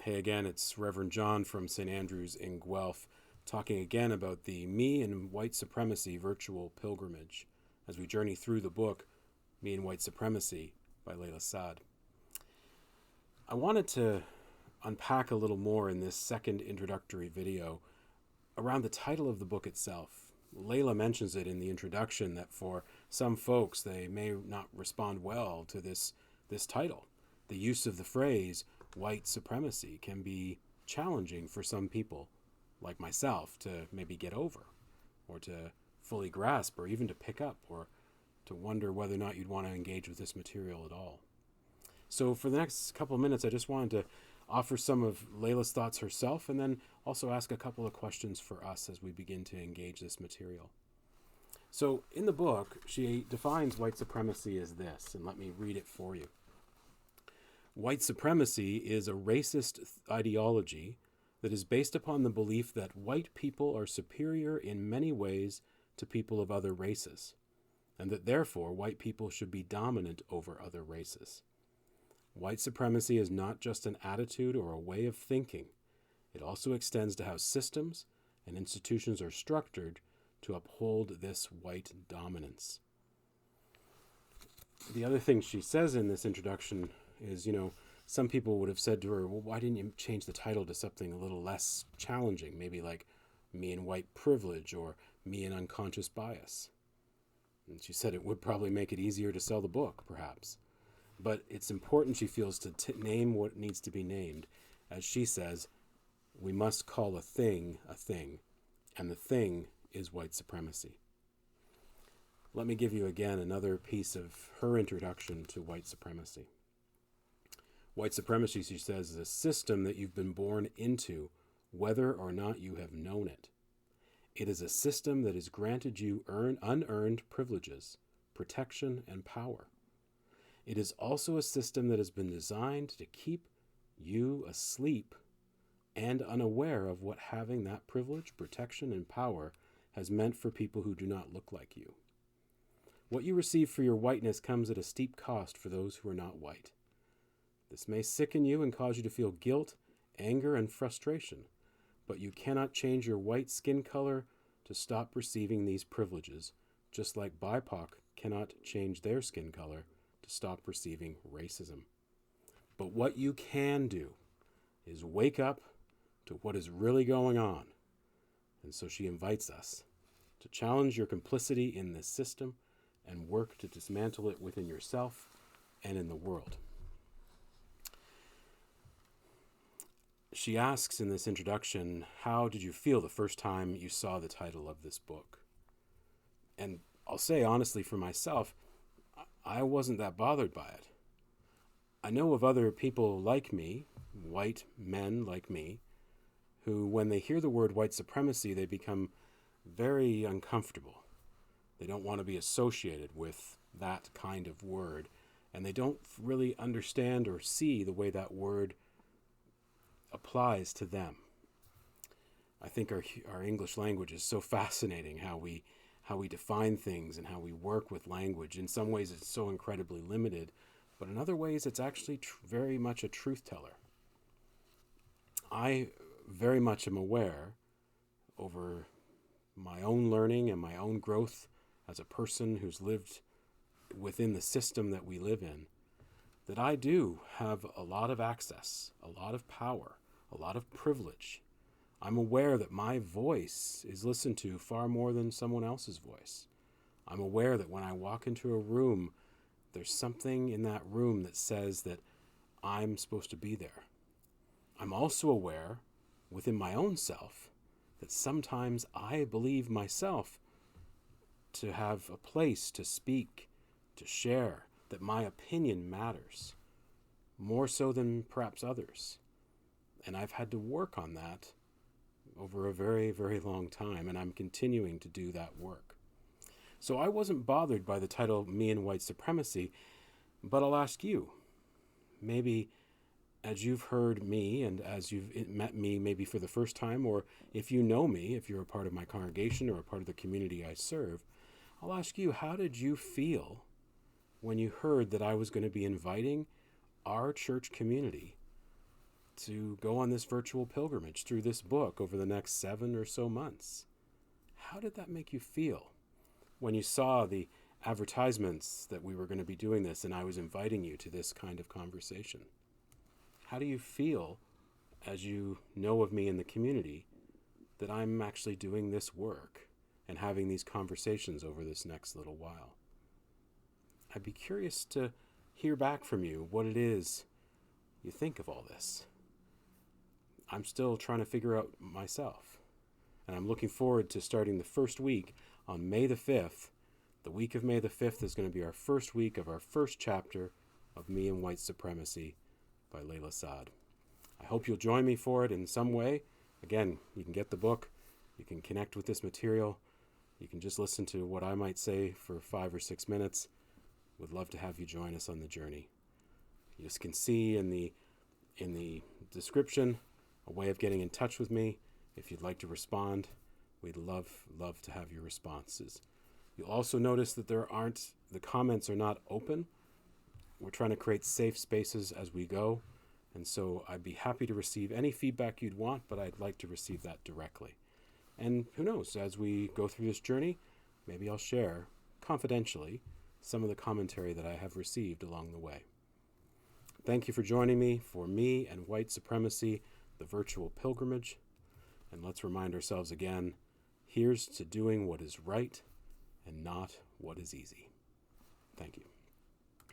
Hey again, it's Reverend John from St. Andrews in Guelph, talking again about the Me and White Supremacy virtual pilgrimage as we journey through the book Me and White Supremacy by Layla Saad. I wanted to unpack a little more in this second introductory video around the title of the book itself. Layla mentions it in the introduction that for some folks they may not respond well to this title. The use of the phrase white supremacy can be challenging for some people, like myself, to maybe get over, or to fully grasp, or even to pick up, or to wonder whether or not you'd want to engage with this material at all. So for the next couple of minutes, I just wanted to offer some of Layla's thoughts herself, and then also ask a couple of questions for us as we begin to engage this material. So in the book, she defines white supremacy as this, and let me read it for you. White supremacy is a racist ideology that is based upon the belief that white people are superior in many ways to people of other races, and that therefore white people should be dominant over other races. White supremacy is not just an attitude or a way of thinking. It also extends to how systems and institutions are structured to uphold this white dominance. The other thing she says in this introduction is, some people would have said to her, well, why didn't you change the title to something a little less challenging, maybe like Me and White Privilege or Me and Unconscious Bias? And she said it would probably make it easier to sell the book, perhaps. But it's important, she feels, to name what needs to be named. As she says, we must call a thing, and the thing is white supremacy. Let me give you again another piece of her introduction to white supremacy. White supremacy, she says, is a system that you've been born into, whether or not you have known it. It is a system that has granted you unearned privileges, protection, and power. It is also a system that has been designed to keep you asleep and unaware of what having that privilege, protection, and power has meant for people who do not look like you. What you receive for your whiteness comes at a steep cost for those who are not white. This may sicken you and cause you to feel guilt, anger, and frustration, but you cannot change your white skin color to stop receiving these privileges, just like BIPOC cannot change their skin color to stop receiving racism. But what you can do is wake up to what is really going on. And so she invites us to challenge your complicity in this system and work to dismantle it within yourself and in the world. She asks in this introduction, how did you feel the first time you saw the title of this book? And I'll say honestly for myself, I wasn't that bothered by it. I know of other people like me, white men like me, who when they hear the word white supremacy, they become very uncomfortable. They don't want to be associated with that kind of word, and they don't really understand or see the way that word applies to them. I think our English language is so fascinating, how we define things and how we work with language. In some ways it's so incredibly limited, but in other ways it's actually very much a truth teller. I very much am aware over my own learning and my own growth as a person who's lived within the system that we live in, that I do have a lot of access, a lot of power, a lot of privilege. I'm aware that my voice is listened to far more than someone else's voice. I'm aware that when I walk into a room, there's something in that room that says that I'm supposed to be there. I'm also aware within my own self that sometimes I believe myself to have a place to speak, to share, that my opinion matters, more so than perhaps others. And I've had to work on that over a very, very long time, and I'm continuing to do that work. So I wasn't bothered by the title Me and White Supremacy, but I'll ask you, maybe as you've heard me and as you've met me maybe for the first time, or if you know me, if you're a part of my congregation or a part of the community I serve, I'll ask you, how did you feel when you heard that I was going to be inviting our church community to go on this virtual pilgrimage through this book over the next 7 or so months. How did that make you feel when you saw the advertisements that we were going to be doing this and I was inviting you to this kind of conversation? How do you feel as you know of me in the community that I'm actually doing this work and having these conversations over this next little while? I'd be curious to hear back from you what it is you think of all this. I'm still trying to figure out myself, and I'm looking forward to starting the first week on May the 5th. The week of May the 5th is going to be our first week of our first chapter of Me and White Supremacy by Layla Saad. I hope you'll join me for it in some way. Again, you can get the book, you can connect with this material, you can just listen to what I might say for 5 or 6 minutes. Would love to have you join us on the journey. You just can see in the description a way of getting in touch with me. If you'd like to respond, we'd love to have your responses. You'll also notice that the comments are not open. We're trying to create safe spaces as we go, and so I'd be happy to receive any feedback you'd want, but I'd like to receive that directly. And who knows, as we go through this journey, maybe I'll share confidentially some of the commentary that I have received along the way. Thank you for joining me for Me and White Supremacy, the virtual pilgrimage. And let's remind ourselves again, here's to doing what is right and not what is easy. Thank you.